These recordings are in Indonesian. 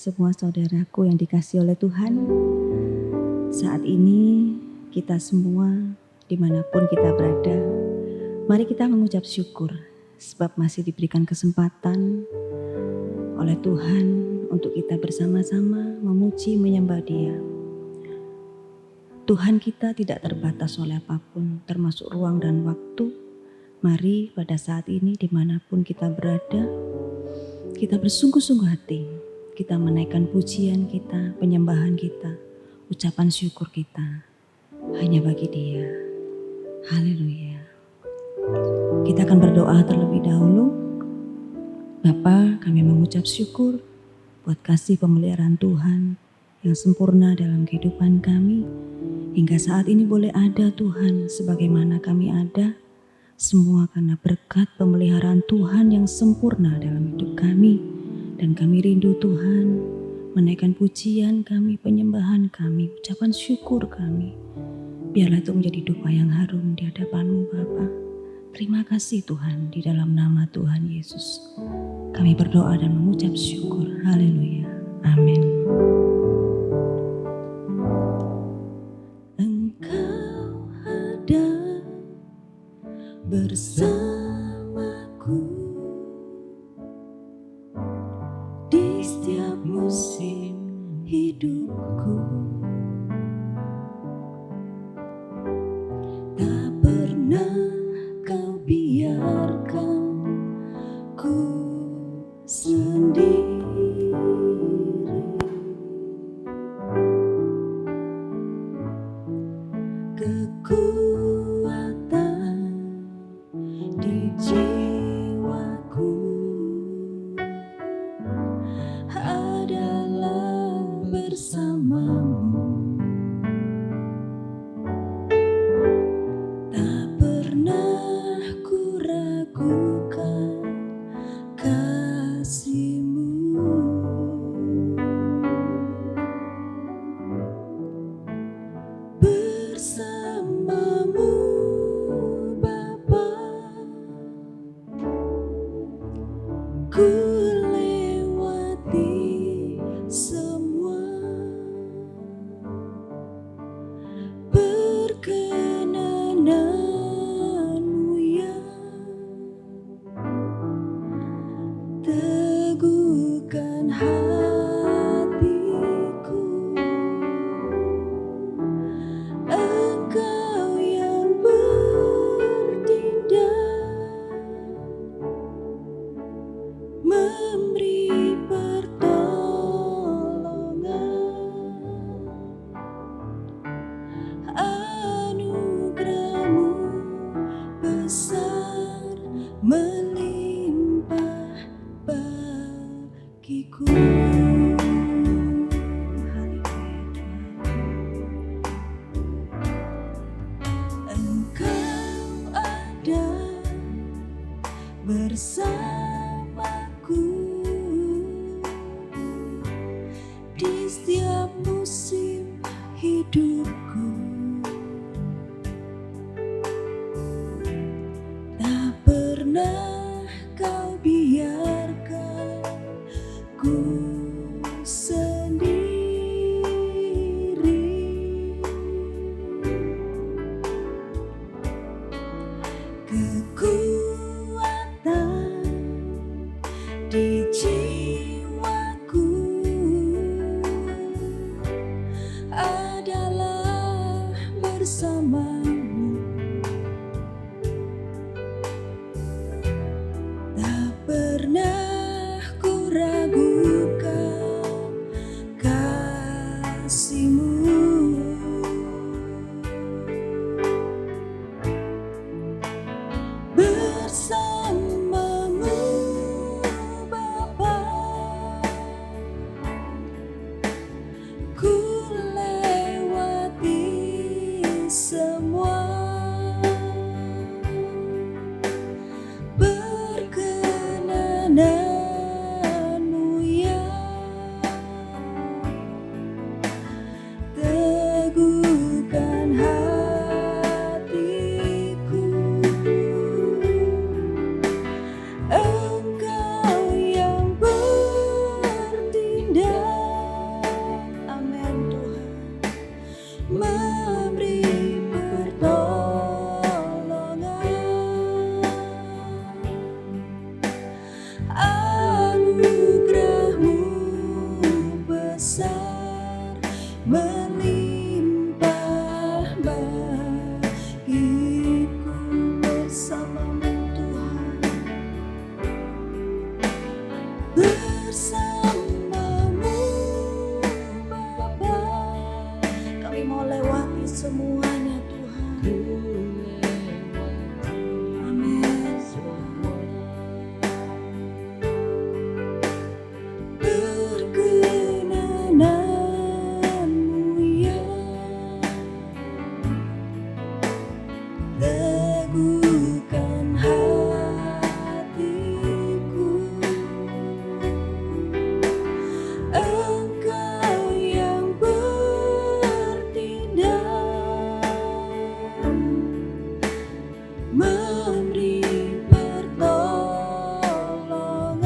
semua saudaraku yang dikasihi oleh Tuhan. Saat ini kita semua dimanapun kita berada, mari kita mengucap syukur sebab masih diberikan kesempatan oleh Tuhan untuk kita bersama-sama memuji menyembah Dia. Tuhan kita tidak terbatas oleh apapun, termasuk ruang dan waktu. Mari pada saat ini dimanapun kita berada, kita bersungguh-sungguh hati, kita menaikkan pujian kita, penyembahan kita, ucapan syukur kita hanya bagi Dia. Haleluya. Kita akan berdoa terlebih dahulu. Bapa, kami mengucap syukur buat kasih pemeliharaan Tuhan yang sempurna dalam kehidupan kami. Hingga saat ini boleh ada Tuhan sebagaimana kami ada. Semua karena berkat pemeliharaan Tuhan yang sempurna dalam hidup kami. Dan kami rindu Tuhan menaikkan pujian kami, penyembahan kami, ucapan syukur kami. Biarlah itu menjadi dupa yang harum di hadapan-Mu Bapa. Terima kasih Tuhan, di dalam nama Tuhan Yesus kami berdoa dan mengucap syukur. Haleluya. Amin. Engkau ada bersamaku di setiap musim hidupku. Tak pernah Kau biarkan ku sendiri. Kekuatan di jiwaku adalah bersamamu. Tak pernah ku ragukan kasih-Mu. Bersama-Mu Bapa, ku lewati semua. Perkenanan-Mu yang teguhkan hatiku. Engkau yang bertindak, memberi pertolongan. Anugerah-Mu besar melimpah bagiku. Engkau ada bersamaku di setiap musim hidupku. Tak pernah Kau biarkan ku sendiri. Kekuatan di jiwaku adalah bersama-Mu. Tak pernah ku ragukan kasih-Mu. Bersama-Mu Bapa, ku lewati semua. Perkenanan-Mu yang teguhkan hatiku. Engkau yang bertindak, melimpah bagiku bersamamu Tuhan, bersamamu Bapa. Kami mau lewati semuanya Tuhan. Amin. Perkenananmu ya teguhkan hatiku. Engkau yang bertindak, memberi pertolongan.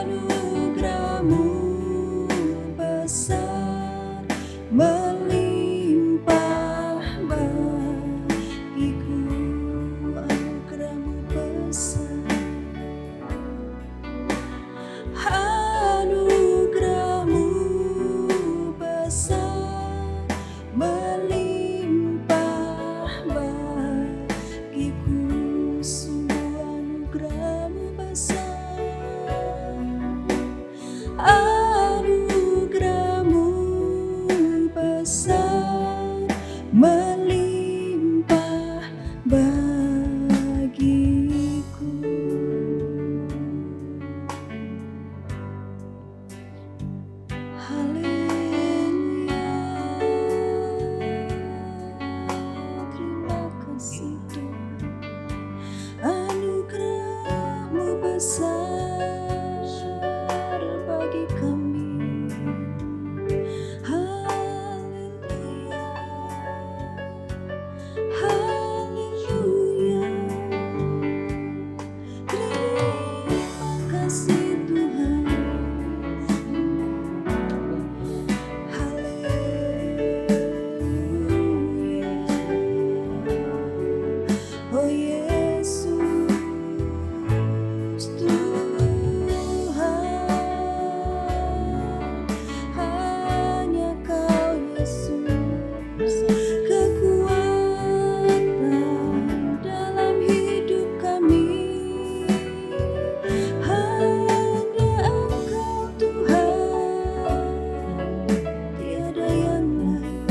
Anugerahmu besar, melimpah bagiku. Anugerahmu besar, anugerahmu besar, melimpah bagiku. Sungguh anugerahmu besar, anugerahmu besar, melimpah bagiku. Haleluya. Terima kasih Tuhan, anugerahmu besar bagi kami. Haleluya, haleluya. Terima kasih Tuhan. Haleluya. Oh Yesus Tuhan, hanya Kau Yesus, kekuatan dalam hidup kami. Hanya Engkau Tuhan, tiada yang lain,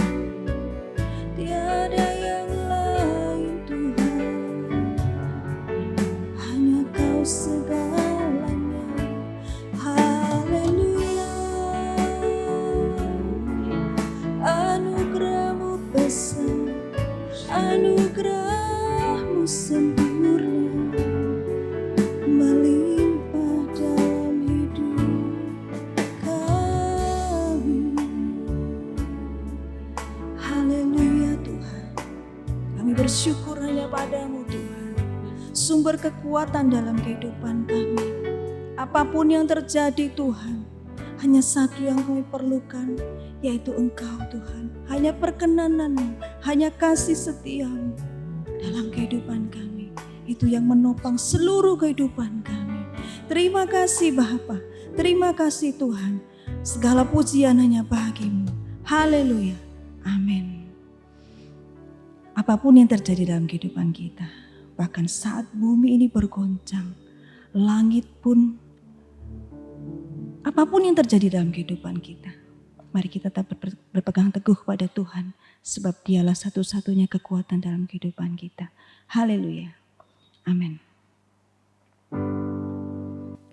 tiada yang lain Tuhan. Hanya Kau segalanya. Haleluya. Anugerahmu besar, anugerahmu sempurna, melimpah dalam hidup kami. Haleluya Tuhan, kami bersyukur hanya padamu Tuhan, sumber kekuatan dalam kehidupan kami. Apapun yang terjadi Tuhan, hanya satu yang kami perlukan, yaitu Engkau Tuhan. Hanya perkenanan-Mu, hanya kasih setia-Mu dalam kehidupan kami. Itu yang menopang seluruh kehidupan kami. Terima kasih Bapa, terima kasih Tuhan. Segala pujian hanya bagi-Mu. Haleluya, amin. Apapun yang terjadi dalam kehidupan kita, bahkan saat bumi ini bergoncang, langit pun, apapun yang terjadi dalam kehidupan kita, mari kita tetap berpegang teguh pada Tuhan, sebab Dialah satu-satunya kekuatan dalam kehidupan kita. Haleluya, amin.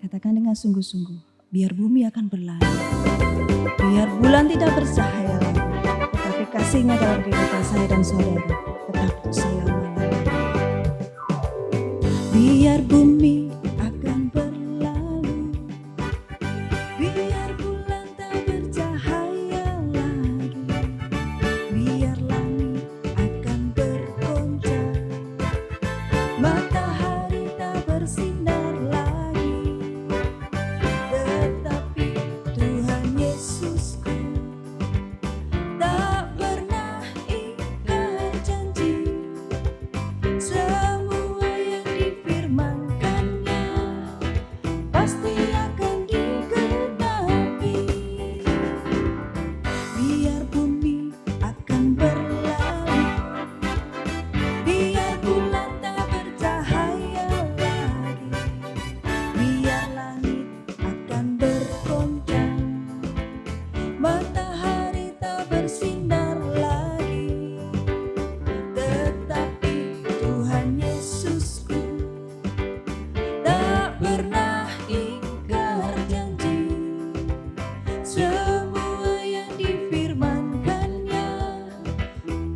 Katakan dengan sungguh-sungguh, biar bumi akan berlalu, biar bulan tidak bercahaya lagi, tetapi kasih-Nya dalam kehidupan saya dan saudara tetap selama-lamanya. Biar bumi akan berlalu, biar bulan tak bercahaya lagi, biar langit akan bergoncang, matahari tak bersinar lagi, tetapi Tuhan Yesusku tak pernah ingkar janji. Semua yang difirmankannya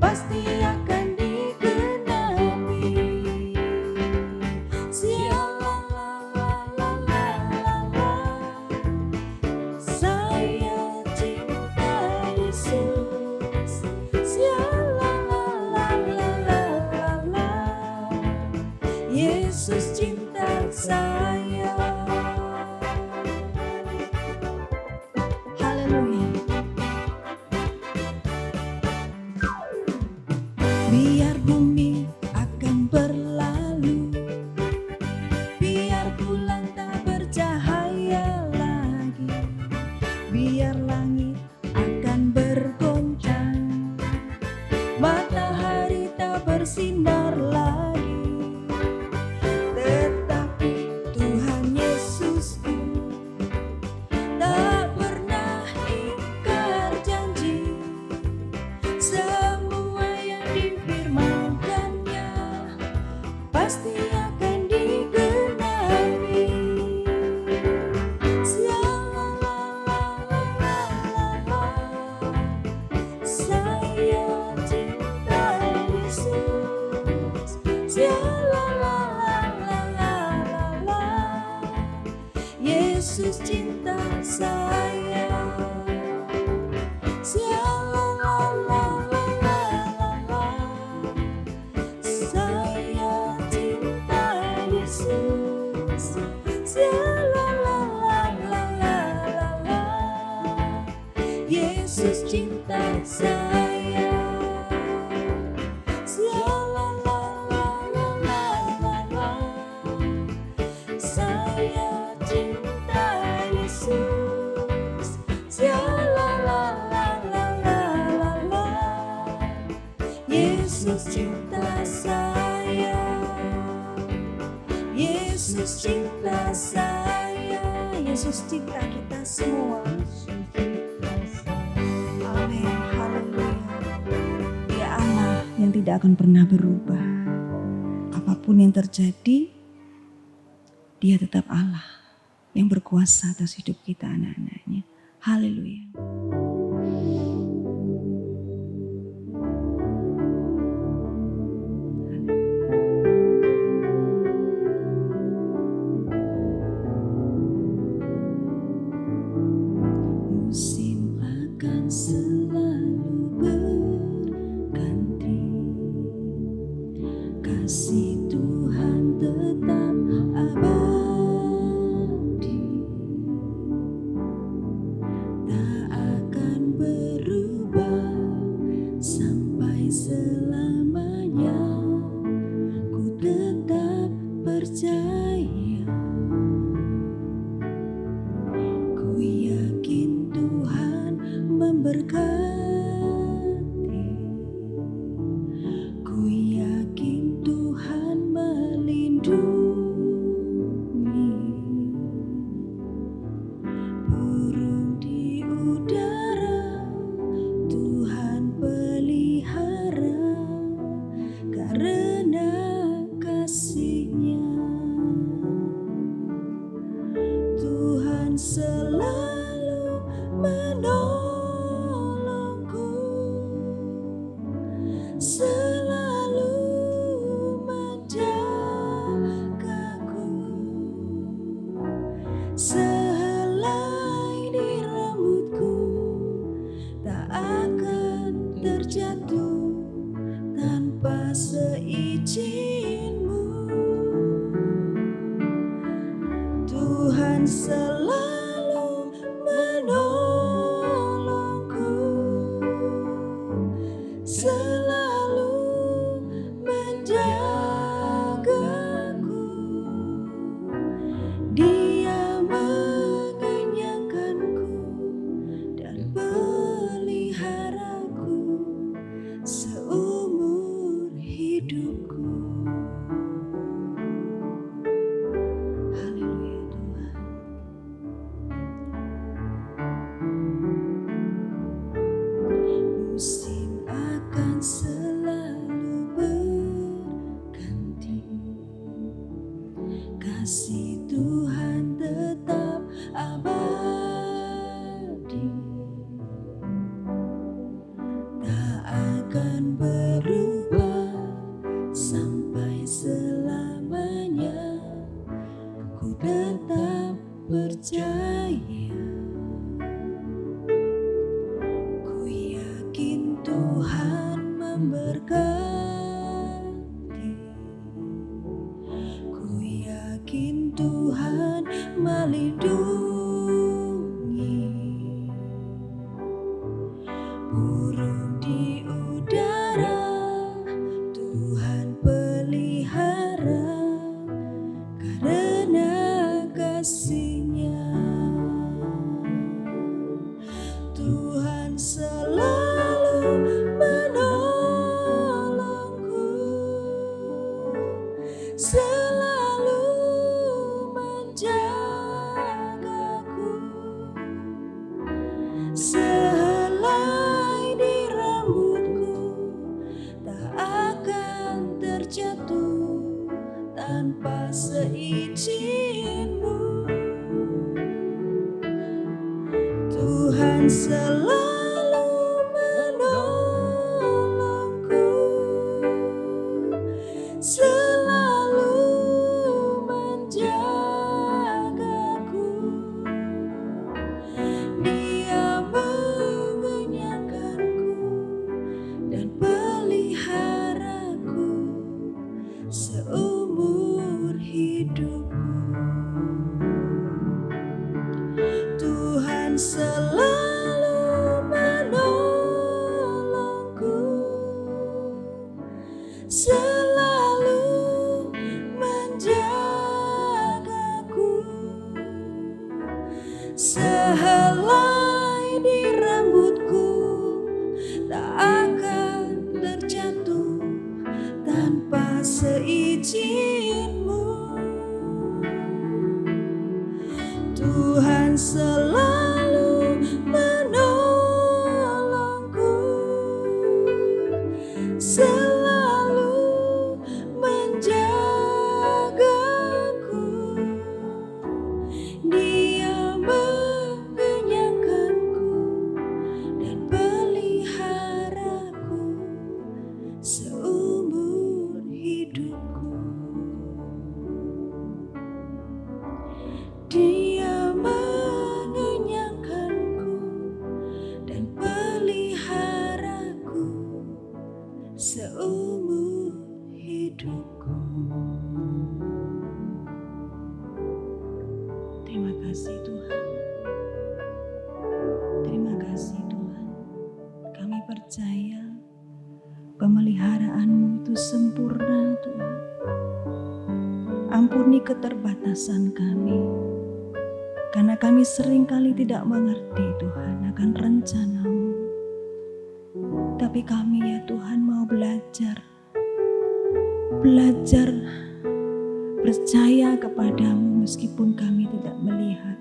pasti akan digenapi. Sialalalalalalala, saya cinta Yesus. Sialalalalalalala, Yesus cinta saya. Haleluya. Biar bumi akan berlalu, biar bulan tak bercahaya lagi, biar langit akan bergoncang, matahari tak bersinar lagi, tetapi Tuhan Yesusku tak pernah ingkar janji. Semua yang difirmankannya pasti akan digenapi. Sialalalalalalala, saya cinta Yesus. Sialalalalalalala, Yesus cinta saya. Sialalalalalalala, saya cinta Yesus. Sialalalalalalala, Yesus cinta saya. Sialalalalalalala, saya cinta Yesus. Sialalalalalalala, Yesus cinta saya. Yesus cinta saya. Yesus cinta kita semua. Amin. Haleluya. Dia Allah yang tidak akan pernah berubah. Apapun yang terjadi, Dia tetap Allah yang berkuasa atas hidup kita anak-anaknya. Haleluya. Musim akan selalu berganti, kasih Tuhan tetap abadi, tak akan berubah sampai selamanya. Ku tetap percaya, ku yakin Tuhan memberkati, ku yakin Tuhan melindungi. Burung di udara Tuhan pelihara karena kasih-Nya. Tuhan selalu menolong Sehelai di rambutku tak akan terjatuh tanpa seizin-Mu. Tuhan selalu menolongku, selalu menjagaku. Dia mengenyangkanku dan peliharaku seumur hidupku. Tuhan selalu menolongku, selalu menjagaku. Sehelai di rambutku tak akan terjatuh tanpa seizin-Mu. Tuhan selalu menolongku, selalu menjagaku. Dia mengenyangkanku dan peliharaku seumur hidupku. Dia mengenyangkanku dan peliharaku seumur hidupku. Terima kasih Tuhan. Terima kasih Tuhan. Kami percaya pemeliharaan-Mu itu sempurna Tuhan. Ampuni keterbatasan kami, karena kami seringkali tidak mengerti Tuhan akan rencana-Mu. Tapi kami ya Tuhan mau belajar percaya kepadamu meskipun kami tidak melihat.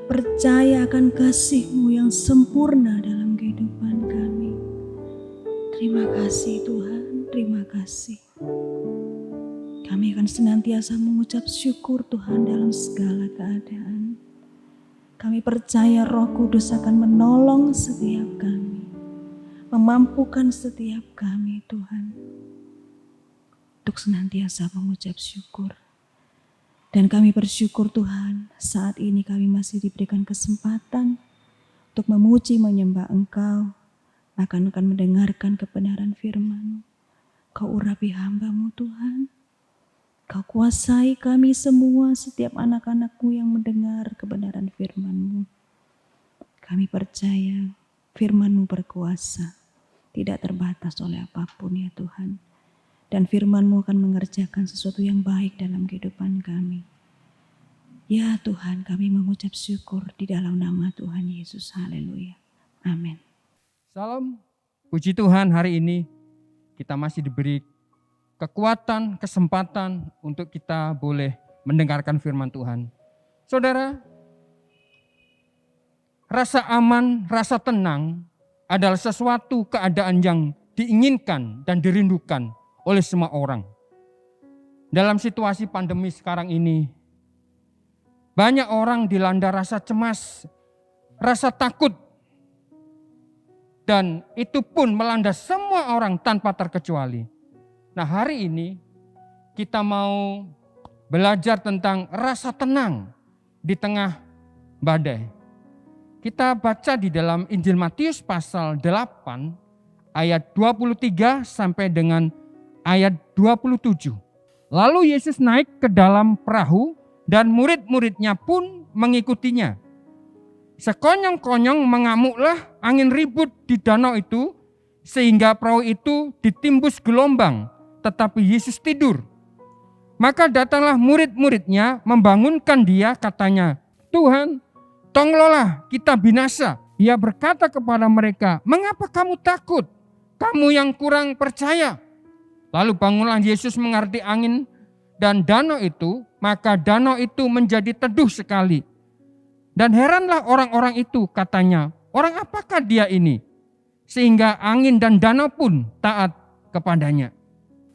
Percaya akan kasih-Mu yang sempurna dalam kehidupan kami. Terima kasih Tuhan, terima kasih. Kami akan senantiasa mengucap syukur Tuhan dalam segala keadaan. Kami percaya Roh Kudus akan menolong setiap kami, memampukan setiap kami Tuhan, untuk senantiasa mengucap syukur. Dan kami bersyukur Tuhan, saat ini kami masih diberikan kesempatan untuk memuji menyembah Engkau, akan mendengarkan kebenaran firman-Mu. Kau urapi hamba-Mu Tuhan, Kau kuasai kami semua, setiap anak-anak-Mu yang mendengar kebenaran firman-Mu. Kami percaya firman-Mu berkuasa, tidak terbatas oleh apapun ya Tuhan. Dan firman-Mu akan mengerjakan sesuatu yang baik dalam kehidupan kami. Ya Tuhan, kami mengucap syukur di dalam nama Tuhan Yesus. Haleluya. Amin. Salam, puji Tuhan, hari ini kita masih diberi kekuatan, kesempatan untuk kita boleh mendengarkan firman Tuhan. Saudara, rasa aman, rasa tenang adalah sesuatu keadaan yang diinginkan dan dirindukan oleh semua orang. Dalam situasi pandemi sekarang ini, banyak orang dilanda rasa cemas, rasa takut, dan itu pun melanda semua orang tanpa terkecuali. Nah, hari ini kita mau belajar tentang rasa tenang di tengah badai. Kita baca di dalam Injil Matius pasal 8 ayat 23 sampai dengan ayat 27. Lalu Yesus naik ke dalam perahu dan murid-muridnya pun mengikutinya. Sekonyong-konyong mengamuklah angin ribut di danau itu sehingga perahu itu ditimbus gelombang, tetapi Yesus tidur. Maka datanglah murid-muridnya membangunkan dia, katanya, "Tuhan, tolonglah kita binasa." Ia berkata kepada mereka, "Mengapa kamu takut? Kamu yang kurang percaya." Lalu bangunlah Yesus mengerti angin dan danau itu, maka danau itu menjadi teduh sekali. Dan heranlah orang-orang itu, katanya, Orang apakah dia ini? Sehingga angin dan danau pun taat kepadanya.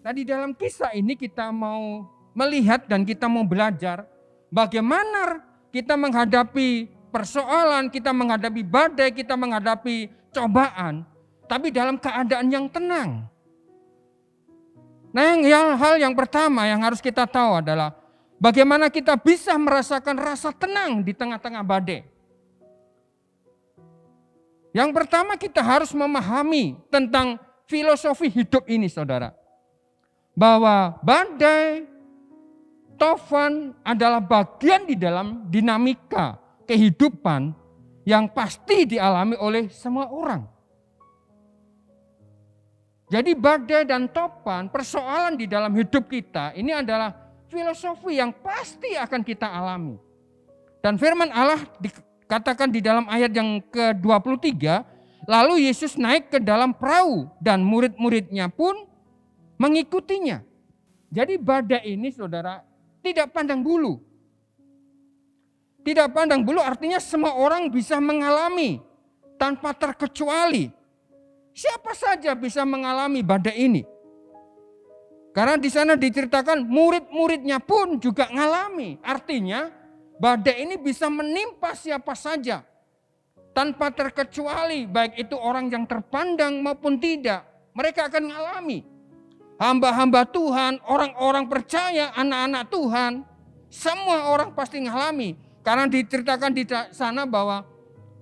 Nah, di dalam kisah ini kita mau melihat dan kita mau belajar bagaimana kita menghadapi persoalan, kita menghadapi badai, kita menghadapi cobaan, tapi dalam keadaan yang tenang. Nah, hal yang pertama yang harus kita tahu adalah bagaimana kita bisa merasakan rasa tenang di tengah-tengah badai. Yang pertama kita harus memahami tentang filosofi hidup ini, saudara. Bahwa badai, tofan adalah bagian di dalam dinamika kehidupan yang pasti dialami oleh semua orang. Jadi badai dan topan, persoalan di dalam hidup kita ini adalah filosofi yang pasti akan kita alami. Dan firman Allah dikatakan di dalam ayat yang ke-23, lalu Yesus naik ke dalam perahu dan murid-muridnya pun mengikutinya. Jadi badai ini, saudara, tidak pandang bulu. Tidak pandang bulu artinya semua orang bisa mengalami tanpa terkecuali. Siapa saja bisa mengalami badai ini. Karena di sana diceritakan murid-muridnya pun juga mengalami. Artinya badai ini bisa menimpa siapa saja. Tanpa terkecuali baik itu orang yang terpandang maupun tidak. Mereka akan mengalami. Hamba-hamba Tuhan, orang-orang percaya, anak-anak Tuhan. Semua orang pasti mengalami. Karena diceritakan di sana bahwa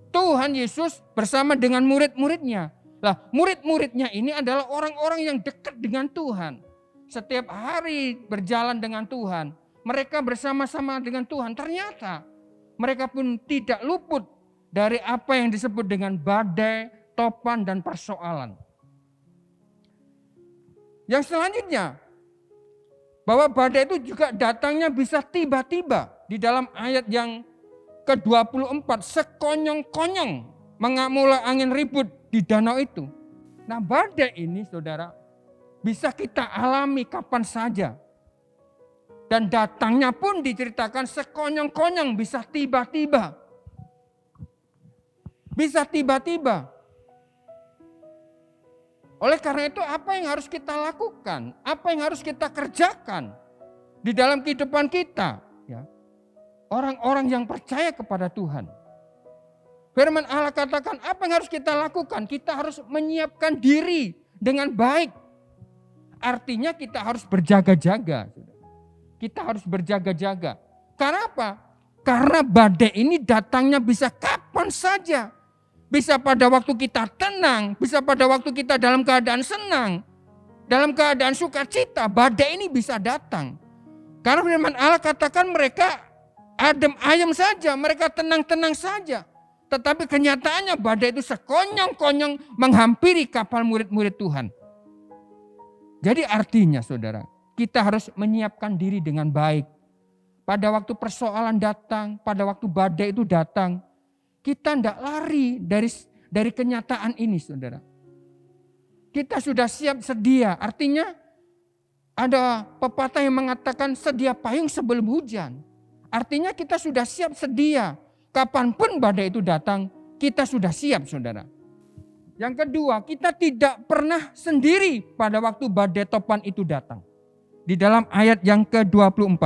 Tuhan Yesus bersama dengan murid-muridnya. Lah, murid-muridnya ini adalah orang-orang yang dekat dengan Tuhan. Setiap hari berjalan dengan Tuhan. Mereka bersama-sama dengan Tuhan. Ternyata mereka pun tidak luput dari apa yang disebut dengan badai, topan, dan persoalan. Yang selanjutnya, bahwa badai itu juga datangnya bisa tiba-tiba. Di dalam ayat yang ke-24, sekonyong-konyong mengamula angin ribut di danau itu. Nah, badai ini, saudara, bisa kita alami kapan saja. Dan datangnya pun diceritakan sekonyong-konyong, bisa tiba-tiba. Bisa tiba-tiba. Oleh karena itu, apa yang harus kita lakukan? Apa yang harus kita kerjakan di dalam kehidupan kita? Ya. Orang-orang yang percaya kepada Tuhan. Firman Allah katakan apa yang harus kita lakukan? Kita harus menyiapkan diri dengan baik. Artinya kita harus berjaga-jaga. Kita harus berjaga-jaga. Karena apa? Karena badai ini datangnya bisa kapan saja. Bisa pada waktu kita tenang, bisa pada waktu kita dalam keadaan senang, dalam keadaan sukacita, badai ini bisa datang. Karena firman Allah katakan mereka adem ayem saja, mereka tenang-tenang saja. Tetapi kenyataannya badai itu sekonyong-konyong menghampiri kapal murid-murid Tuhan. Jadi artinya, saudara, kita harus menyiapkan diri dengan baik. Pada waktu persoalan datang, pada waktu badai itu datang, kita tidak lari dari kenyataan ini, saudara. Kita sudah siap sedia. Artinya ada pepatah yang mengatakan sedia payung sebelum hujan. Artinya kita sudah siap sedia. Kapanpun badai itu datang, kita sudah siap, saudara. Yang kedua, kita tidak pernah sendiri pada waktu badai topan itu datang. Di dalam ayat yang ke-24.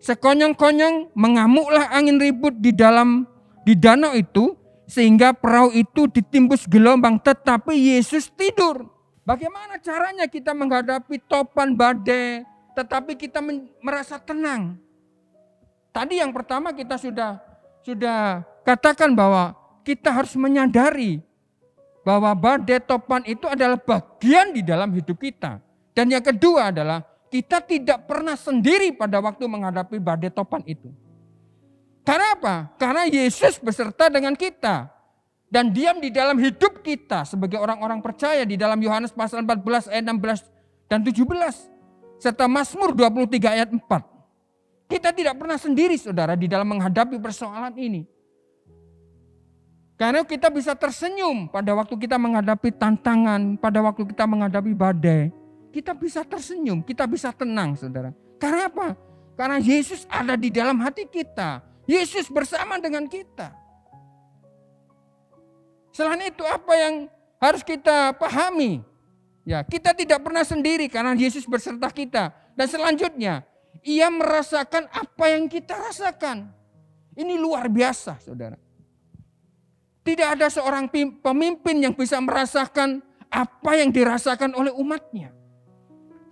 Sekonyong-konyong mengamuklah angin ribut di danau itu, sehingga perahu itu ditimbus gelombang, tetapi Yesus tidur. Bagaimana caranya kita menghadapi topan badai, tetapi kita merasa tenang? Tadi yang pertama kita sudah katakan bahwa kita harus menyadari bahwa badai topan itu adalah bagian di dalam hidup kita. Dan yang kedua adalah kita tidak pernah sendiri pada waktu menghadapi badai topan itu. Karena apa? Karena Yesus beserta dengan kita dan diam di dalam hidup kita sebagai orang-orang percaya di dalam Yohanes pasal 14 ayat 16 dan 17 serta Mazmur 23 ayat 4. Kita tidak pernah sendiri, saudara, di dalam menghadapi persoalan ini. Karena kita bisa tersenyum pada waktu kita menghadapi tantangan, pada waktu kita menghadapi badai. Kita bisa tersenyum, kita bisa tenang, saudara. Karena apa? Karena Yesus ada di dalam hati kita. Yesus bersama dengan kita. Selain itu apa yang harus kita pahami? Ya, kita tidak pernah sendiri karena Yesus berserta kita. Dan selanjutnya, ia merasakan apa yang kita rasakan. Ini luar biasa, saudara. Tidak ada seorang pemimpin yang bisa merasakan apa yang dirasakan oleh umatnya.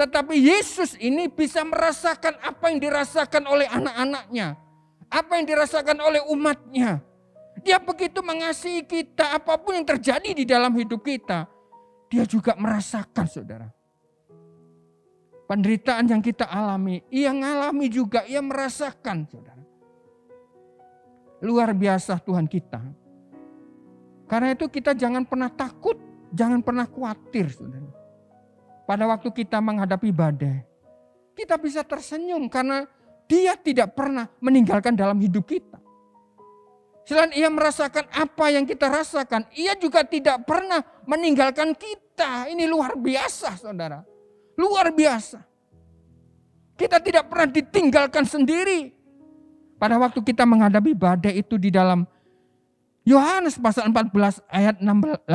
Tetapi Yesus ini bisa merasakan apa yang dirasakan oleh anak-anaknya. Apa yang dirasakan oleh umatnya. Dia begitu mengasihi kita, apapun yang terjadi di dalam hidup kita. Dia juga merasakan, saudara. Penderitaan yang kita alami, ia ngalami juga, ia merasakan, saudara. Luar biasa Tuhan kita. Karena itu kita jangan pernah takut, jangan pernah khawatir, saudara. Pada waktu kita menghadapi badai, kita bisa tersenyum karena Dia tidak pernah meninggalkan dalam hidup kita. Selain ia merasakan apa yang kita rasakan, ia juga tidak pernah meninggalkan kita. Ini luar biasa, saudara. Luar biasa. Kita tidak pernah ditinggalkan sendiri. Pada waktu kita menghadapi badai itu di dalam Yohanes pasal 14 ayat 18.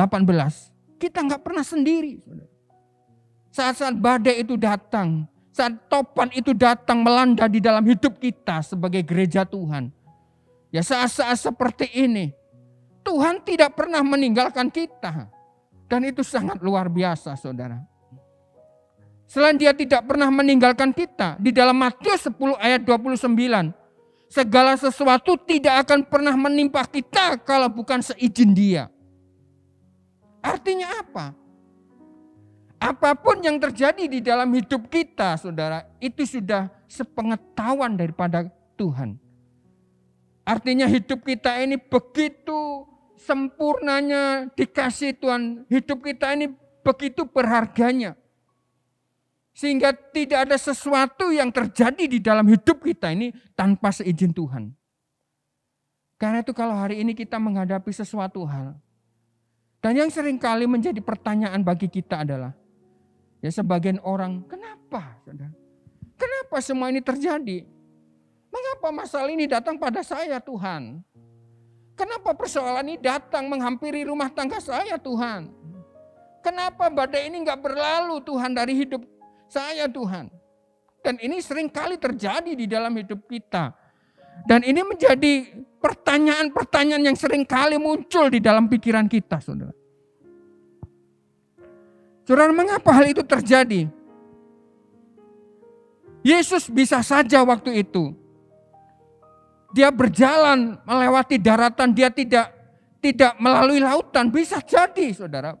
Kita nggak pernah sendiri. Saat-saat badai itu datang, saat topan itu datang melanda di dalam hidup kita sebagai gereja Tuhan. Ya saat-saat seperti ini, Tuhan tidak pernah meninggalkan kita. Dan itu sangat luar biasa, saudara. Selain Dia tidak pernah meninggalkan kita, di dalam Matius 10 ayat 29, segala sesuatu tidak akan pernah menimpa kita kalau bukan seizin Dia. Artinya apa? Apapun yang terjadi di dalam hidup kita, saudara, itu sudah sepengetahuan daripada Tuhan. Artinya hidup kita ini begitu sempurnanya dikasih Tuhan. Hidup kita ini begitu berharganya. Sehingga tidak ada sesuatu yang terjadi di dalam hidup kita ini tanpa seizin Tuhan. Karena itu kalau hari ini kita menghadapi sesuatu hal. Dan yang seringkali menjadi pertanyaan bagi kita adalah, ya sebagian orang, kenapa? Kenapa semua ini terjadi? Mengapa masalah ini datang pada saya, Tuhan? Kenapa persoalan ini datang menghampiri rumah tangga saya, Tuhan? Kenapa badai ini gak berlalu, Tuhan, dari hidup saya, Tuhan? Dan ini sering kali terjadi di dalam hidup kita. Dan ini menjadi pertanyaan-pertanyaan yang sering kali muncul di dalam pikiran kita, saudara. Saudara, mengapa hal itu terjadi? Yesus bisa saja waktu itu Dia berjalan melewati daratan, Dia tidak melalui lautan. Bisa jadi, saudara.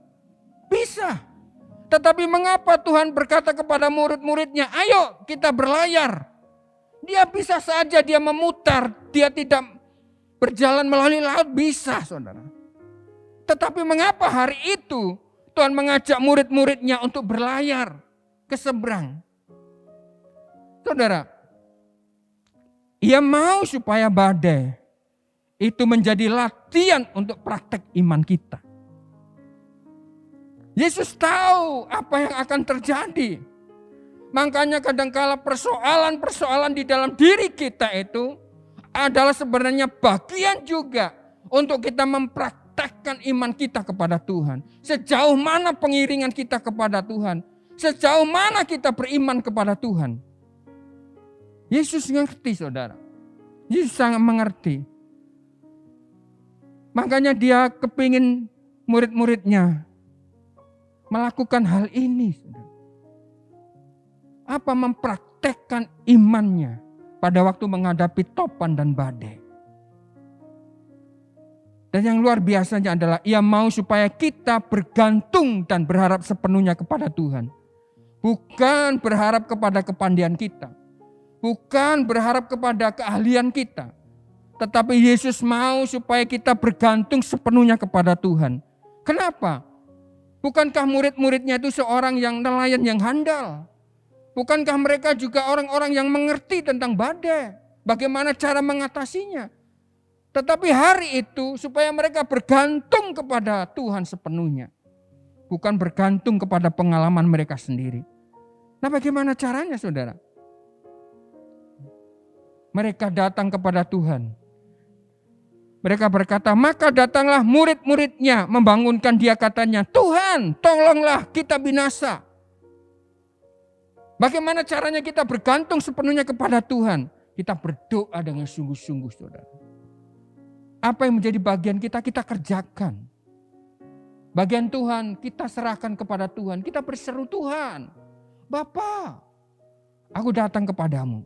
Bisa. Tetapi mengapa Tuhan berkata kepada murid-muridnya, ayo kita berlayar. Dia bisa saja dia memutar, Dia tidak berjalan melalui laut, bisa, saudara. Tetapi mengapa hari itu Tuhan mengajak murid-muridnya untuk berlayar ke seberang? Saudara, Ia mau supaya badai itu menjadi latihan untuk praktek iman kita. Yesus tahu apa yang akan terjadi. Makanya kadangkala persoalan-persoalan di dalam diri kita itu adalah sebenarnya bagian juga untuk kita mempraktekkan iman kita kepada Tuhan. Sejauh mana pengiringan kita kepada Tuhan. Sejauh mana kita beriman kepada Tuhan. Yesus ngerti, saudara. Yesus sangat mengerti. Makanya Dia kepingin murid-muridnya melakukan hal ini. Saudara. Apa? Mempraktekkan imannya pada waktu menghadapi topan dan badai. Dan yang luar biasanya adalah Ia mau supaya kita bergantung dan berharap sepenuhnya kepada Tuhan. Bukan berharap kepada kepandaian kita. Bukan berharap kepada keahlian kita. Tetapi Yesus mau supaya kita bergantung sepenuhnya kepada Tuhan. Kenapa? Bukankah murid-muridnya itu seorang yang nelayan yang handal? Bukankah mereka juga orang-orang yang mengerti tentang badai? Bagaimana cara mengatasinya? Tetapi hari itu supaya mereka bergantung kepada Tuhan sepenuhnya. Bukan bergantung kepada pengalaman mereka sendiri. Nah, bagaimana caranya, saudara? Mereka datang kepada Tuhan. Mereka berkata, maka datanglah murid-muridnya membangunkan dia, katanya, Tuhan, tolonglah kita binasa. Bagaimana caranya kita bergantung sepenuhnya kepada Tuhan? Kita berdoa dengan sungguh-sungguh, saudara. Apa yang menjadi bagian kita, kita kerjakan. Bagian Tuhan, kita serahkan kepada Tuhan. Kita berseru, Tuhan, Bapa, aku datang kepadamu.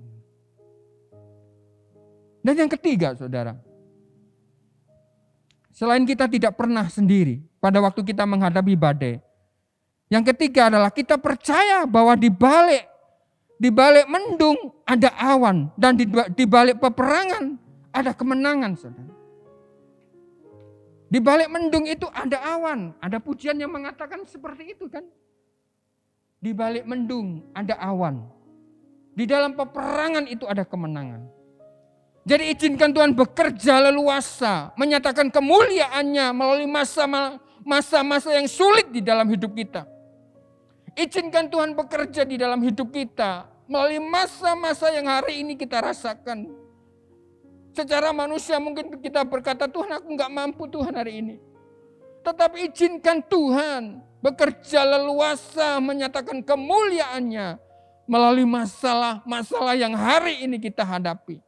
Dan yang ketiga, saudara, selain kita tidak pernah sendiri pada waktu kita menghadapi badai. Yang ketiga adalah kita percaya bahwa di balik mendung ada awan, dan di balik peperangan ada kemenangan, saudara. Di balik mendung itu ada awan, ada pujian yang mengatakan seperti itu kan. Di balik mendung ada awan. Di dalam peperangan itu ada kemenangan. Jadi izinkan Tuhan bekerja leluasa, menyatakan kemuliaannya melalui masa-masa yang sulit di dalam hidup kita. Izinkan Tuhan bekerja di dalam hidup kita melalui masa-masa yang hari ini kita rasakan. Secara manusia mungkin kita berkata, Tuhan, aku nggak mampu Tuhan hari ini. Tetapi izinkan Tuhan bekerja leluasa, menyatakan kemuliaannya melalui masalah-masalah yang hari ini kita hadapi.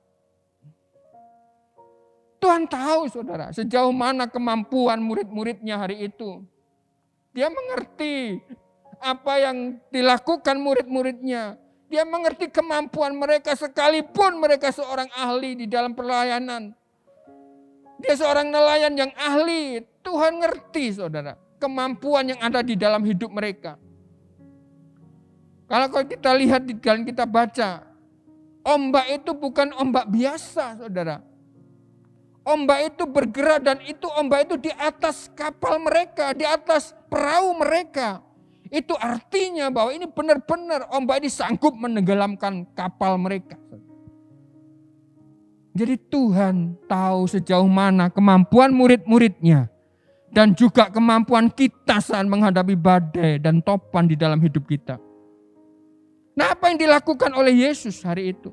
Tuhan tahu, saudara, sejauh mana kemampuan murid-muridnya hari itu. Dia mengerti apa yang dilakukan murid-muridnya. Dia mengerti kemampuan mereka sekalipun mereka seorang ahli di dalam pelayanan. Dia seorang nelayan yang ahli. Tuhan ngerti, saudara, kemampuan yang ada di dalam hidup mereka. Kalau kita lihat dan kita baca, ombak itu bukan ombak biasa, saudara. Ombak itu bergerak dan ombak itu di atas kapal mereka, di atas perahu mereka. Itu artinya bahwa ini benar-benar ombak ini sanggup menenggelamkan kapal mereka. Jadi Tuhan tahu sejauh mana kemampuan murid-muridnya dan juga kemampuan kita saat menghadapi badai dan topan di dalam hidup kita. Nah, apa yang dilakukan oleh Yesus hari itu?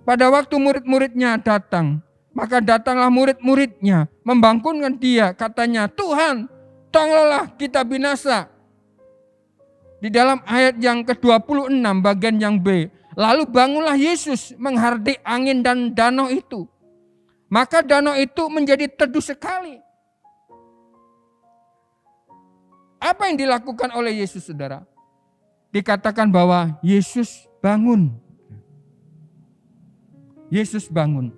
Pada waktu murid-muridnya datang, maka datanglah murid-muridnya membangunkan dia, katanya, Tuhan, tolonglah kita binasa. Di dalam ayat yang ke-26 bagian yang B. Lalu bangunlah Yesus menghardik angin dan danau itu. Maka danau itu menjadi teduh sekali. Apa yang dilakukan oleh Yesus, saudara? Dikatakan bahwa Yesus bangun. Yesus bangun.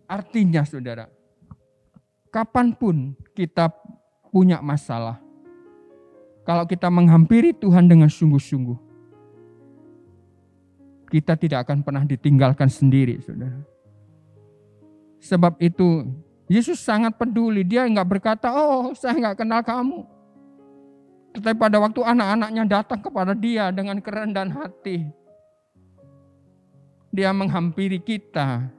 Artinya, saudara, kapanpun kita punya masalah, kalau kita menghampiri Tuhan dengan sungguh-sungguh, kita tidak akan pernah ditinggalkan sendiri, saudara. Sebab itu Yesus sangat peduli. Dia enggak berkata, oh saya enggak kenal kamu. Tetapi pada waktu anak-anaknya datang kepada dia dengan kerendahan hati, dia menghampiri kita.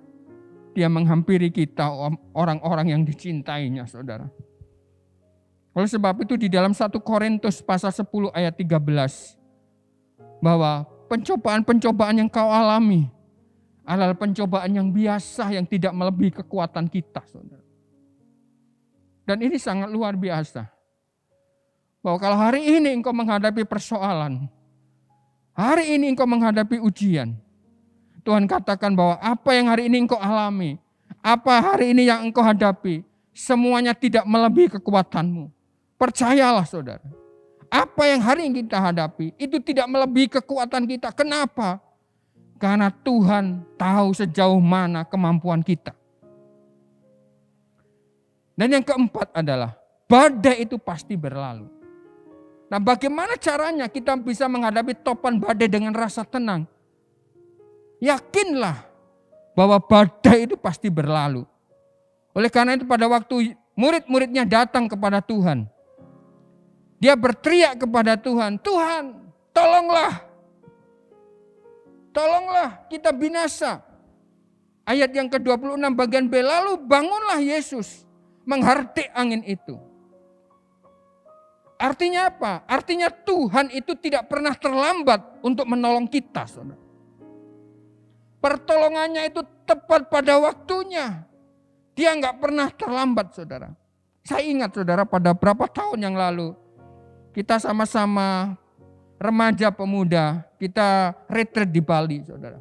Dia menghampiri kita, orang-orang yang dicintainya, saudara. Oleh sebab itu di dalam 1 Korintus pasal 10 ayat 13, bahwa pencobaan-pencobaan yang kau alami adalah pencobaan yang biasa, yang tidak melebihi kekuatan kita, saudara. Dan ini sangat luar biasa. Bahwa kalau hari ini engkau menghadapi persoalan, hari ini engkau menghadapi ujian, Tuhan katakan bahwa apa yang hari ini engkau alami, apa hari ini yang engkau hadapi, semuanya tidak melebihi kekuatanmu. Percayalah, saudara. Apa yang hari ini kita hadapi, itu tidak melebihi kekuatan kita. Kenapa? Karena Tuhan tahu sejauh mana kemampuan kita. Dan yang keempat adalah, badai itu pasti berlalu. Nah, bagaimana caranya kita bisa menghadapi topan badai dengan rasa tenang? Yakinlah bahwa badai itu pasti berlalu. Oleh karena itu pada waktu murid-muridnya datang kepada Tuhan, dia berteriak kepada Tuhan, Tuhan tolonglah. Tolonglah kita binasa. Ayat yang ke-26 bagian B, lalu bangunlah Yesus menghardik angin itu. Artinya apa? Artinya Tuhan itu tidak pernah terlambat untuk menolong kita, saudara. Pertolongannya itu tepat pada waktunya. Dia nggak pernah terlambat, saudara. Saya ingat, saudara, pada berapa tahun yang lalu, kita sama-sama remaja pemuda, kita retreat di Bali, saudara.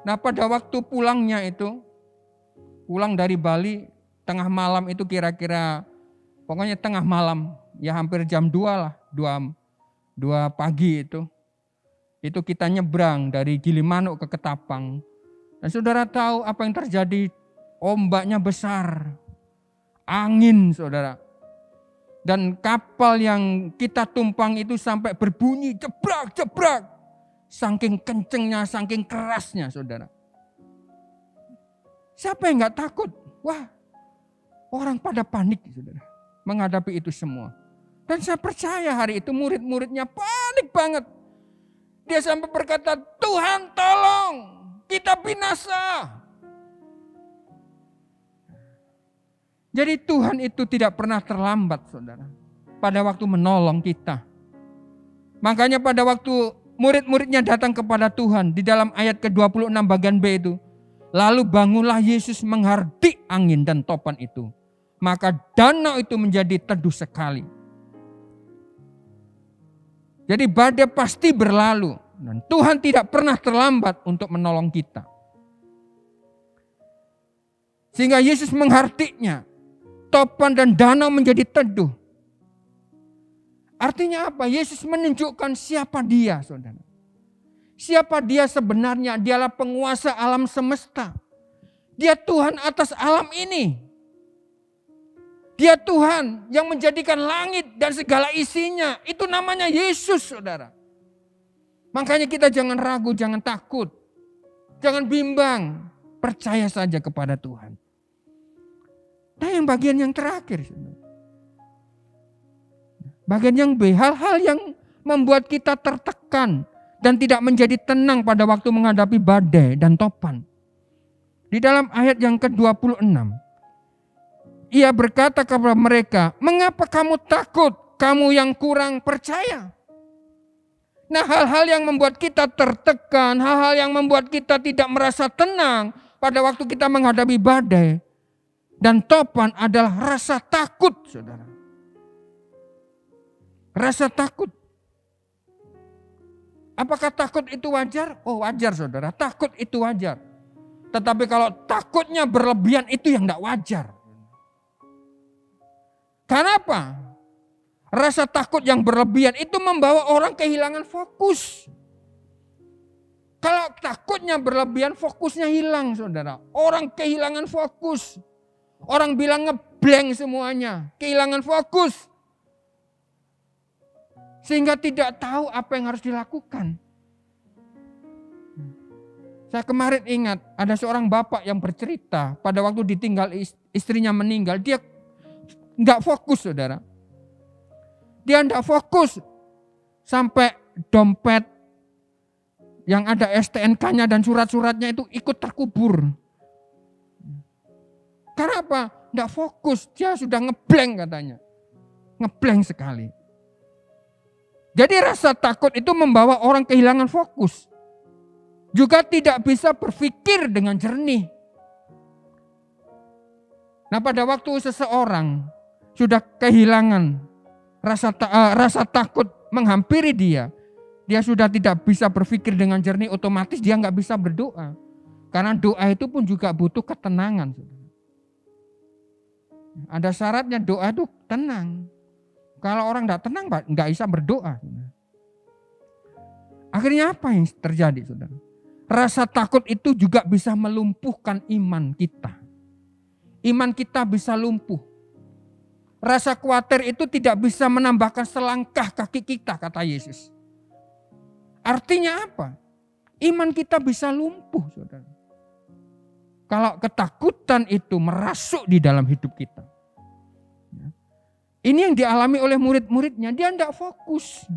Nah, pada waktu pulangnya itu, pulang dari Bali, tengah malam itu kira-kira, pokoknya tengah malam, ya hampir jam 2 lah, 2 pagi itu. Itu kita nyebrang dari Gilimanuk ke Ketapang. Dan saudara tahu apa yang terjadi? Ombaknya besar, angin, saudara. Dan kapal yang kita tumpang itu sampai berbunyi jebrak-jebrak. Saking kencengnya, saking kerasnya, saudara. Siapa yang gak takut? Wah, orang pada panik, saudara, menghadapi itu semua. Dan saya percaya hari itu murid-muridnya panik banget. Dia sampai berkata, Tuhan tolong, kita binasa. Jadi Tuhan itu tidak pernah terlambat, saudara, pada waktu menolong kita. Makanya pada waktu murid-muridnya datang kepada Tuhan, di dalam ayat ke-26 bagian B itu, lalu bangunlah Yesus menghardik angin dan topan itu. Maka danau itu menjadi teduh sekali. Jadi badai pasti berlalu. Dan Tuhan tidak pernah terlambat untuk menolong kita. Sehingga Yesus menghardiknya. Topan dan danau menjadi teduh. Artinya apa? Yesus menunjukkan siapa dia, saudara. Siapa dia sebenarnya? Dialah penguasa alam semesta. Dia Tuhan atas alam ini. Dia Tuhan yang menjadikan langit dan segala isinya. Itu namanya Yesus, saudara. Makanya kita jangan ragu, jangan takut. Jangan bimbang. Percaya saja kepada Tuhan. Nah, yang bagian yang terakhir, saudara. Bagian yang B, hal-hal yang membuat kita tertekan dan tidak menjadi tenang pada waktu menghadapi badai dan topan. Di dalam ayat yang ke-26. Ia berkata kepada mereka, mengapa kamu takut, kamu yang kurang percaya? Nah, hal-hal yang membuat kita tertekan, hal-hal yang membuat kita tidak merasa tenang pada waktu kita menghadapi badai dan topan adalah rasa takut, saudara. Rasa takut. Apakah takut itu wajar? Oh, wajar, saudara. Takut itu wajar. Tetapi kalau takutnya berlebihan itu yang tidak wajar. Kenapa? Rasa takut yang berlebihan itu membawa orang kehilangan fokus. Kalau takutnya berlebihan, fokusnya hilang, saudara. Orang kehilangan fokus. Orang bilang ngeblank semuanya, kehilangan fokus. Sehingga tidak tahu apa yang harus dilakukan. Saya kemarin ingat ada seorang bapak yang bercerita pada waktu ditinggal istrinya meninggal, dia nggak fokus, saudara. Dia nggak fokus sampai dompet yang ada STNK-nya dan surat-suratnya itu ikut terkubur. Karena apa? Nggak fokus, dia sudah ngeblank katanya. Ngeblank sekali. Jadi rasa takut itu membawa orang kehilangan fokus. Juga tidak bisa berpikir dengan jernih. Nah, pada waktu seseorang sudah kehilangan rasa takut menghampiri dia sudah tidak bisa berpikir dengan jernih, otomatis dia nggak bisa berdoa. Karena doa itu pun juga butuh ketenangan. Ada syaratnya doa itu tenang. Kalau orang nggak tenang nggak bisa berdoa. Akhirnya apa yang terjadi, saudara? Rasa takut itu juga bisa melumpuhkan iman kita. Iman kita bisa lumpuh. Rasa khawatir itu tidak bisa menambahkan selangkah kaki kita, kata Yesus. Artinya apa? Iman kita bisa lumpuh, saudara. Kalau ketakutan itu merasuk di dalam hidup kita. Ini yang dialami oleh murid-muridnya, dia tidak fokus.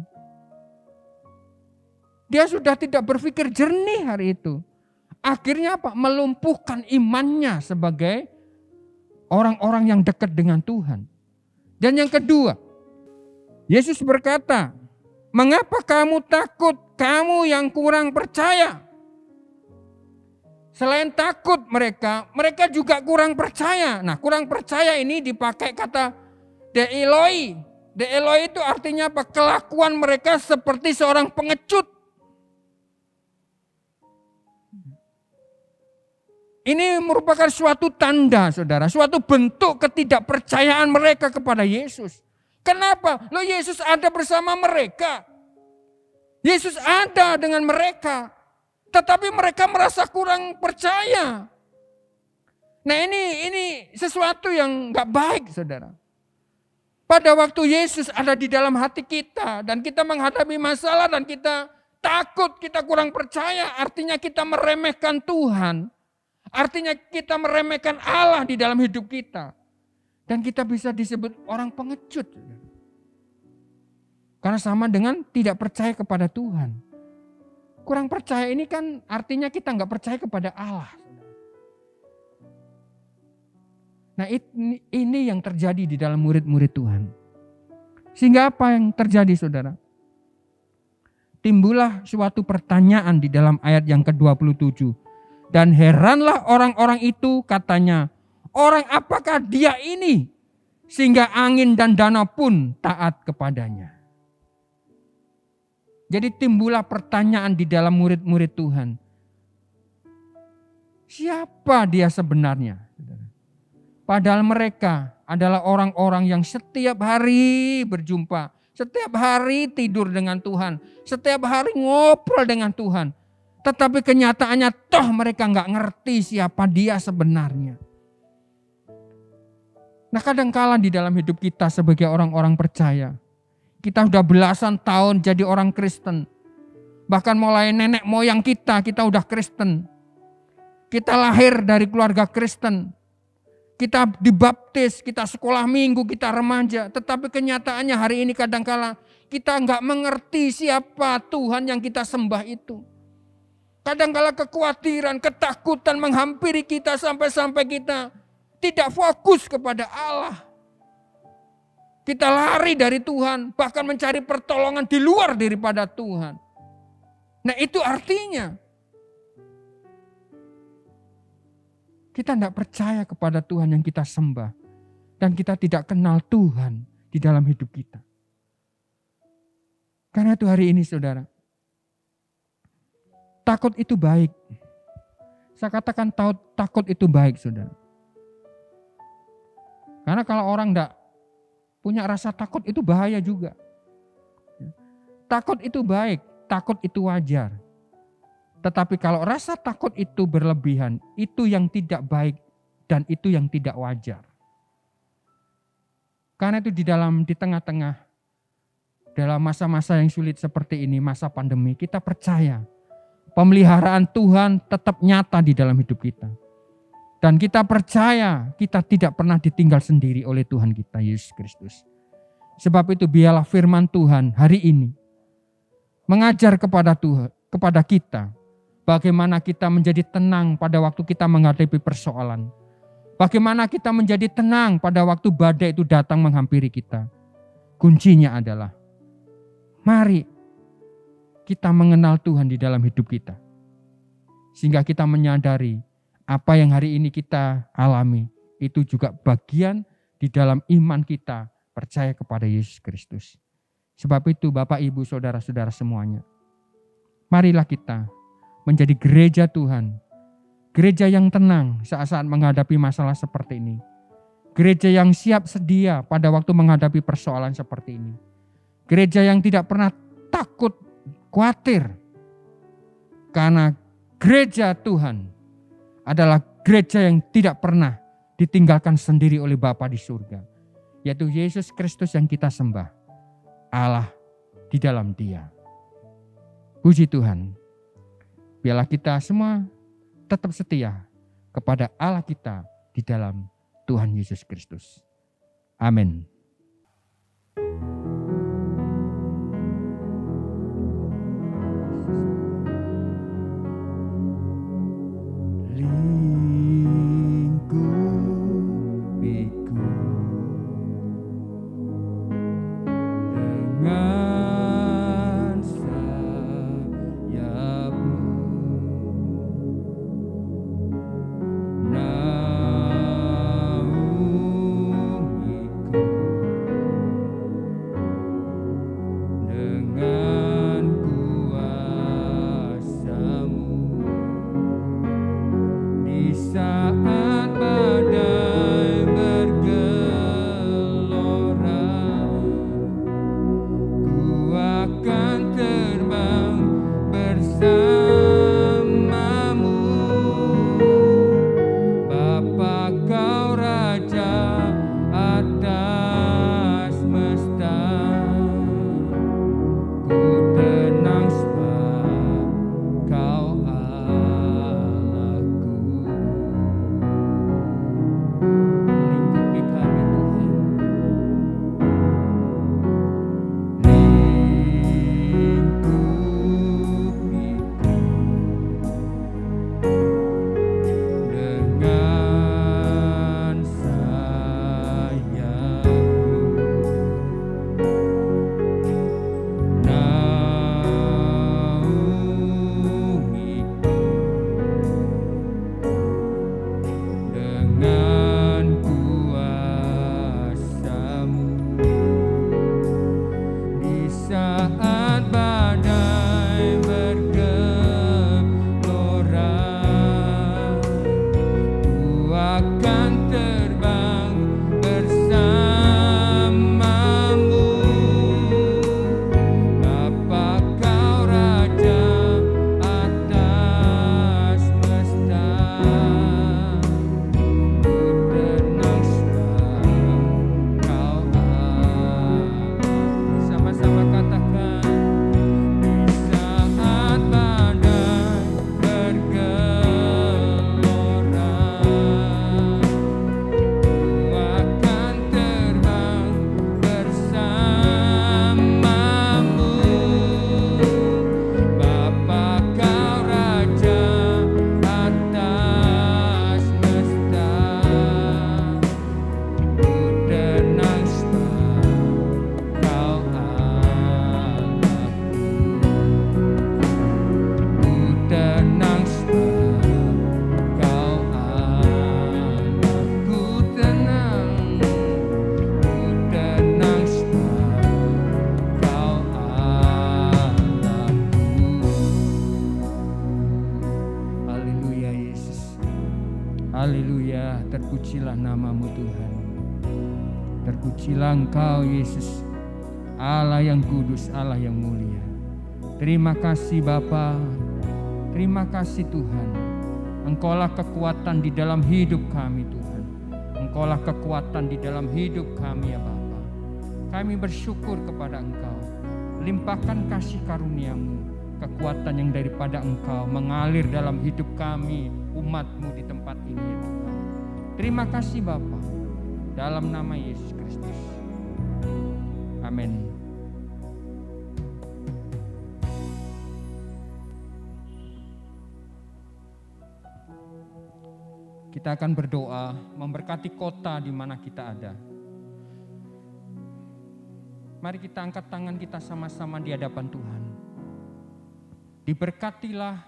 Dia sudah tidak berpikir jernih hari itu. Akhirnya apa? Melumpuhkan imannya sebagai orang-orang yang dekat dengan Tuhan. Dan yang kedua, Yesus berkata, mengapa kamu takut, kamu yang kurang percaya? Selain takut mereka juga kurang percaya. Nah, kurang percaya ini dipakai kata de Eloi. De Eloi itu artinya apa? Kelakuan mereka seperti seorang pengecut. Ini merupakan suatu tanda, saudara, suatu bentuk ketidakpercayaan mereka kepada Yesus. Kenapa? Loh, Yesus ada bersama mereka. Yesus ada dengan mereka. Tetapi mereka merasa kurang percaya. Nah, ini sesuatu yang gak baik, saudara. Pada waktu Yesus ada di dalam hati kita dan kita menghadapi masalah dan kita takut, kita kurang percaya, artinya kita meremehkan Tuhan. Artinya kita meremehkan Allah di dalam hidup kita. Dan kita bisa disebut orang pengecut. Karena sama dengan tidak percaya kepada Tuhan. Kurang percaya ini kan artinya kita nggak percaya kepada Allah. Nah, ini yang terjadi di dalam murid-murid Tuhan. Sehingga apa yang terjadi, saudara? Timbullah suatu pertanyaan di dalam ayat yang ke-27. Dan heranlah orang-orang itu, katanya, orang apakah dia ini? Sehingga angin dan danau pun taat kepadanya. Jadi timbullah pertanyaan di dalam murid-murid Tuhan. Siapa dia sebenarnya? Padahal mereka adalah orang-orang yang setiap hari berjumpa. Setiap hari tidur dengan Tuhan. Setiap hari ngobrol dengan Tuhan. Tetapi kenyataannya toh mereka nggak ngerti siapa dia sebenarnya. Nah, kadangkala di dalam hidup kita sebagai orang-orang percaya. Kita sudah belasan tahun jadi orang Kristen. Bahkan mulai nenek moyang kita udah Kristen. Kita lahir dari keluarga Kristen. Kita dibaptis, kita sekolah minggu, kita remaja. Tetapi kenyataannya hari ini kadangkala kita nggak mengerti siapa Tuhan yang kita sembah itu. Kadangkala kekhawatiran, ketakutan menghampiri kita sampai-sampai kita tidak fokus kepada Allah. Kita lari dari Tuhan, bahkan mencari pertolongan di luar daripada Tuhan. Nah, itu artinya kita tidak percaya kepada Tuhan yang kita sembah. Dan kita tidak kenal Tuhan di dalam hidup kita. Karena itu hari ini, saudara, takut itu baik. Saya katakan takut itu baik, saudara. Karena kalau orang tidak punya rasa takut itu bahaya juga. Takut itu baik, takut itu wajar. Tetapi kalau rasa takut itu berlebihan, itu yang tidak baik dan itu yang tidak wajar. Karena itu di tengah-tengah, dalam masa-masa yang sulit seperti ini, masa pandemi, kita percaya pemeliharaan Tuhan tetap nyata di dalam hidup kita. Dan kita percaya kita tidak pernah ditinggal sendiri oleh Tuhan kita, Yesus Kristus. Sebab itu biarlah firman Tuhan hari ini mengajar kepada kita bagaimana kita menjadi tenang pada waktu kita menghadapi persoalan. Bagaimana kita menjadi tenang pada waktu badai itu datang menghampiri kita. Kuncinya adalah mari kita mengenal Tuhan di dalam hidup kita. Sehingga kita menyadari apa yang hari ini kita alami itu juga bagian di dalam iman kita percaya kepada Yesus Kristus. Sebab itu Bapak, Ibu, Saudara-saudara semuanya, marilah kita menjadi gereja Tuhan. Gereja yang tenang saat-saat menghadapi masalah seperti ini. Gereja yang siap sedia pada waktu menghadapi persoalan seperti ini. Gereja yang tidak pernah takut, khawatir. Karena gereja Tuhan adalah gereja yang tidak pernah ditinggalkan sendiri oleh Bapa di surga. Yaitu Yesus Kristus yang kita sembah. Allah di dalam Dia. Puji Tuhan. Biarlah kita semua tetap setia kepada Allah kita di dalam Tuhan Yesus Kristus. Amin. akan terbang bersamamu. Bapa kau Raja atas semesta, ku tenang sebab kau Allah. Sama-sama katakan, di saat badai bergelora, ku akan terbang bersamamu. Bapa kau Raja atas semesta, ku tenang sebab kau Allahku. Ku tenang sebab kau Allah. Ku tenang sebab kau Allahku. Haleluya Yesus. Haleluya, terpujilah namamu Tuhan. Terpujilah Engkau Yesus, Allah yang kudus, Allah yang mulia. Terima kasih Bapa, terima kasih Tuhan. Engkaulah kekuatan di dalam hidup kami Tuhan. Engkaulah kekuatan di dalam hidup kami ya Bapa. Kami bersyukur kepada Engkau. Limpahkan kasih karunia-Mu, kekuatan yang daripada Engkau mengalir dalam hidup kami, umat-Mu di tempat ini ya Tuhan. Terima kasih Bapa, dalam nama Yesus Kristus. Amin. Kita akan berdoa memberkati kota di mana kita ada. Mari kita angkat tangan kita sama-sama di hadapan Tuhan. Diberkatilah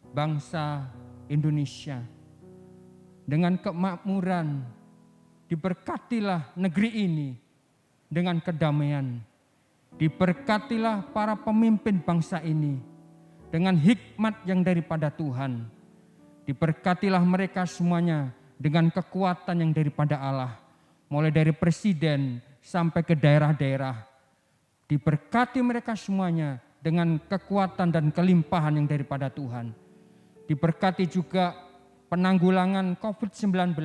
bangsa Indonesia dengan kemakmuran. Diberkatilah negeri ini dengan kedamaian. Diberkatilah para pemimpin bangsa ini dengan hikmat yang daripada Tuhan. Diberkatilah mereka semuanya dengan kekuatan yang daripada Allah. Mulai dari presiden sampai ke daerah-daerah. Diberkati mereka semuanya dengan kekuatan dan kelimpahan yang daripada Tuhan. Diberkati juga penanggulangan COVID-19.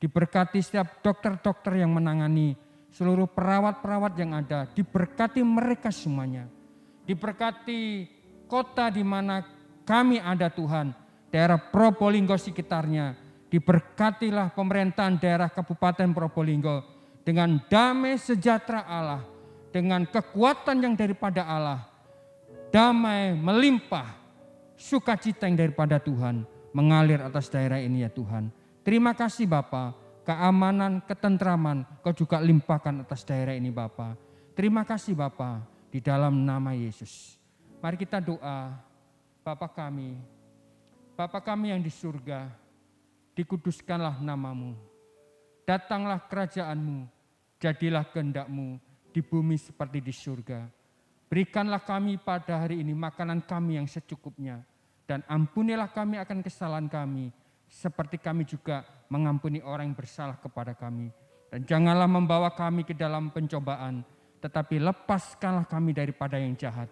Diberkati setiap dokter-dokter yang menangani, seluruh perawat-perawat yang ada. Diberkati mereka semuanya. Diberkati kota di mana kami ada Tuhan. Daerah Probolinggo sekitarnya, diberkatilah pemerintahan daerah Kabupaten Probolinggo dengan damai sejahtera Allah, dengan kekuatan yang daripada Allah, damai melimpah, sukacita yang daripada Tuhan mengalir atas daerah ini ya Tuhan. Terima kasih Bapa, keamanan, ketentraman Kau juga limpahkan atas daerah ini Bapa. Terima kasih Bapa, di dalam nama Yesus. Mari kita doa. Bapa kami yang di surga, dikuduskanlah namamu. Datanglah kerajaan-Mu, jadilah kehendak-Mu di bumi seperti di surga. Berikanlah kami pada hari ini makanan kami yang secukupnya. Dan ampunilah kami akan kesalahan kami, seperti kami juga mengampuni orang yang bersalah kepada kami. Dan janganlah membawa kami ke dalam pencobaan, tetapi lepaskanlah kami daripada yang jahat.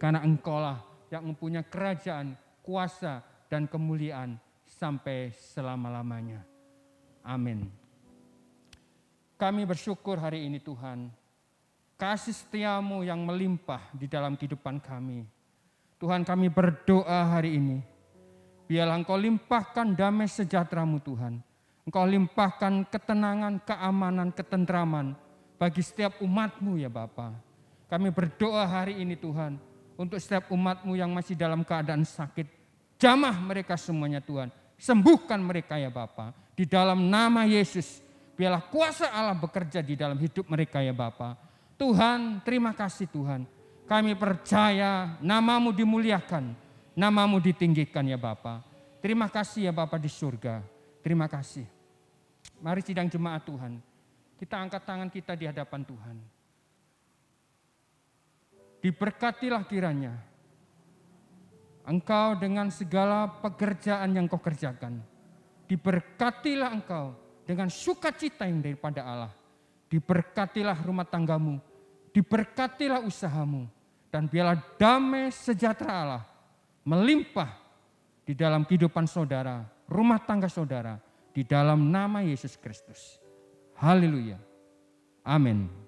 Karena Engkaulah yang mempunyai kerajaan, kuasa, dan kemuliaan sampai selama-lamanya. Amin. Kami bersyukur hari ini Tuhan, kasih setia-Mu yang melimpah di dalam kehidupan kami. Tuhan, kami berdoa hari ini, biarlah Engkau limpahkan damai sejahtera-Mu Tuhan. Engkau limpahkan ketenangan, keamanan, ketentraman bagi setiap umat-Mu ya Bapa. Kami berdoa hari ini Tuhan, untuk setiap umat-Mu yang masih dalam keadaan sakit. Jamah mereka semuanya Tuhan. Sembuhkan mereka ya Bapa. Di dalam nama Yesus. Biarlah kuasa Allah bekerja di dalam hidup mereka ya Bapa. Tuhan, terima kasih Tuhan. Kami percaya nama-Mu dimuliakan. Nama-Mu ditinggikan ya Bapa. Terima kasih ya Bapa di surga. Terima kasih. Mari sidang jemaat Tuhan. Kita angkat tangan kita di hadapan Tuhan. Diberkatilah kiranya Engkau dengan segala pekerjaan yang Kau kerjakan. diberkatilah engkau dengan sukacita yang daripada Allah. Diberkatilah rumah tanggamu, diberkatilah usahamu, dan biarlah damai sejahtera Allah melimpah di dalam kehidupan saudara, rumah tangga saudara, di dalam nama Yesus Kristus. Haleluya. Amin.